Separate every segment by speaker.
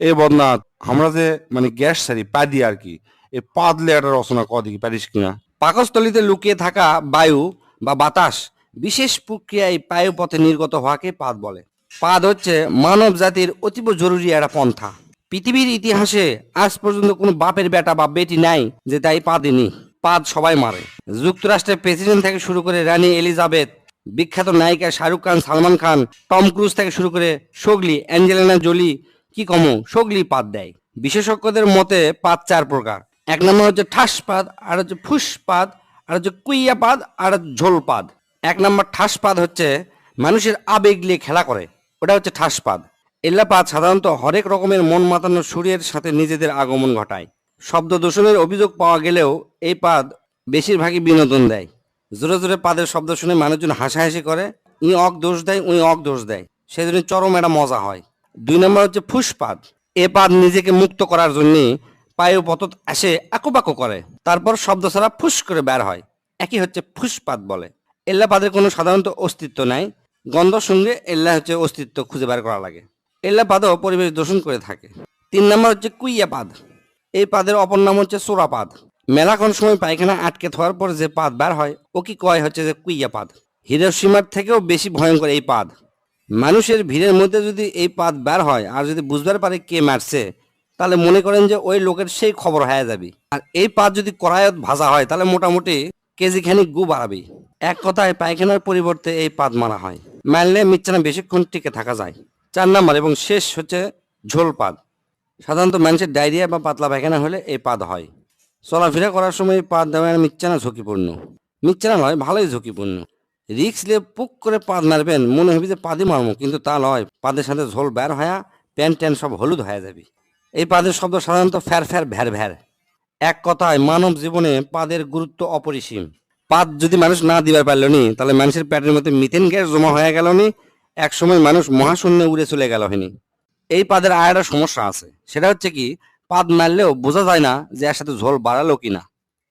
Speaker 1: এ বদনাথ, আমরা যে মানে গ্যাস সারি পা দিয়ে আর কি, এ পাদলে একটা রচনা কদিকে পারিস কিনা?
Speaker 2: পাকস্থলীতে লুকিয়ে থাকা বায়ু বা বাতাস বিশেষ প্রক্রিয়ায় বায়ুপথে নির্গত হওয়াকে পাদ বলে। পাদ হচ্ছে মানব জাতির অতীব জরুরি একটা পন্থা। পৃথিবীর ইতিহাসে আজ পর্যন্ত কোনো বাপের বেটা বা বেটি নাই যে তাই পা দেনি। পাদ সবাই মারে। যুক্তরাষ্ট্রের প্রেসিডেন্ট থেকে শুরু করে রানী এলিজাবেথ, বিখ্যাত নায়িকা শাহরুখ খান, সালমান খান, টম ক্রুজ থেকে শুরু করে সোগলি, অ্যাঞ্জেলিনা জোলি, কি কমো সোগলি পাদ দেয়। বিশেষজ্ঞদের মতে পাদ চার প্রকার। এক নম্বর হচ্ছে ঠাসপাদ, আর হচ্ছে ফুসপাদ, আর হচ্ছে কুইয়াপাদ, আর ঝোলপাদ। এক নম্বর ঠাসপাদ হচ্ছে মানুষের আবেগ নিয়ে খেলা করে, ওটা হচ্ছে ঠাসপাদ। এল্লাপাদ সাধারণত হরেক রকমের মন মাতানো সুরের সাথে নিজেদের আগমন ঘটায়। শব্দ দূষণের অভিযোগ পাওয়া গেলেও এই পাদ বেশিরভাগই বিনোদন দেয়। জোরে জোরে পাদের শব্দ শুনে মানুষজন হাসাহাসি করে, ই অক দোষ দেয়, উই অক দোষ দেয়, সেজন্য চরম একটা মজা হয়। দুই নম্বর হচ্ছে ফুসপাদ। এ পাদ নিজেকে মুক্ত করার জন্য পায়ে পতত আসে আকুপাকু করে, তারপর শব্দ ছাড়া ফুস করে বের হয়, একই হচ্ছে ফুসপাদ বলে। এল্লা পাদের কোনো সাধারণত অস্তিত্ব নাই, গন্ধ সঙ্গে এল্লা হচ্ছে অস্তিত্ব খুঁজে বের করা লাগে। এল্লা পাদও পরিবেশ দূষণ করে থাকে। তিন নম্বর হচ্ছে কুইয়া পাদ। এই পাদের অপর নাম হচ্ছে চোরাপাদ। মেলাক্ষণ সময় পায়খানা আটকে থাকার পর যে পাদ বের হয় ও কি কয় হচ্ছে যে কুইয়া পাদ। হিরোশিমার থেকেও বেশি ভয়ঙ্কর এই পাদ। মানুষের ভিড়ের মধ্যে যদি এই পাদ বের হয় আর যদি বুঝবার পারে কে মারছে, তাহলে মনে করেন যে ওই লোকের সেই খবর হয়ে যাবে। আর এই পাদ যদি কড়াইত ভাজা হয় তাহলে মোটামুটি কেজি খানিক গু বাড়াবে। এক কথায় পায়খানার পরিবর্তে এই পাদ মারা হয়। মারলে মিচ্ছানা বেশিক্ষণ টিকে থাকা যায়। চার নাম্বার এবং শেষ হচ্ছে ঝোল পাদ। সাধারণত মানুষের ডায়রিয়া বা পাতলা পায়খানা হলে এই পাদ হয়। চলাফেরা করার সময় পাদ দেওয়া মিচ্ছানা ঝুঁকিপূর্ণ। মিচ্ছানা নয়, ভালোই ঝুঁকিপূর্ণ। রিক্স নিয়ে পুক করে পাদ মারবেন, মনে হবে যে পাদই মারমো, কিন্তু তা নয়, পাদের সাথে ঝোল বের হয়া প্যান্ট ট্যান্ট সব হলুদ হয়ে যাবে। এই পাদের শব্দ সাধারণত ফ্যার ফ্যার ভ্যার ভ্যার। এক কথায় মানব জীবনে পাদের গুরুত্ব অপরিসীম। পাদ যদি মানুষ না দিবার পারল নি, তাহলে মানুষের পেটের মধ্যে মিথেন গ্যাস জমা হয়ে গেল নি, এক সময় মানুষ মহাশূন্যে উড়ে চলে গেল হয়নি। এই পাদের আর একটা সমস্যা আছে, সেটা হচ্ছে কি, পাদ মারলেও বোঝা যায় না যে এর সাথে ঝোল বাড়ালো কিনা।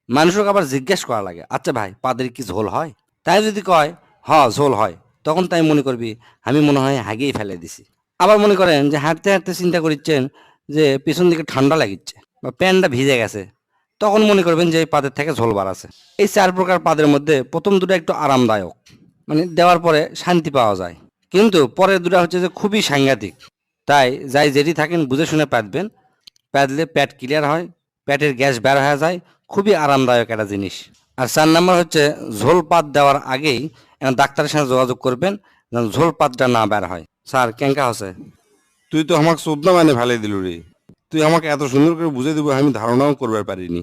Speaker 2: মানুষকে আবার জিজ্ঞেস করা লাগে, আচ্ছা ভাই পাদের কি ঝোল হয়? তাই যদি কয় হ ঝোল হয়, তখন তাই মনে করবি আমি মনে হয় হাগিয়ে ফেলে দিছি। আবার মনে করেন যে হাঁটতে হাঁটতে চিন্তা করছেন যে পিছন দিকে ঠান্ডা লাগিচ্ছে বা প্যান্টটা ভিজে গেছে, তখন মনে করবেন যে এই পাদের থেকে ঝোল বাড়াছে। এই চার প্রকার পাদের মধ্যে প্রথম দুটো একটু আরামদায়ক, মানে দেওয়ার পরে শান্তি পাওয়া যায়, কিন্তু পরের দুটো হচ্ছে যে খুবই সাংঘাতিক। তাই যাই যেটি থাকেন বুঝে শুনে পাতবেন। প্যাদলে পেট ক্লিয়ার হয়, পেটের গ্যাস বের হয়ে যায়, খুবই আরামদায়ক একটা জিনিস। আর চার নাম্বার হচ্ছে ঝোল পাত দেওয়ার আগেই ডাক্তারের সাথে যোগাযোগ করবেন যেন ঝোল পাতটা না বের হয়। স্যার কেঙ্কা হচ্ছে?
Speaker 1: তুই তো আমাকে চোদ্দা মানে ফেলে দিল রে। তুই আমাকে এত সুন্দর করে বুঝে দিব আমি ধারণাও করবার পারিনি।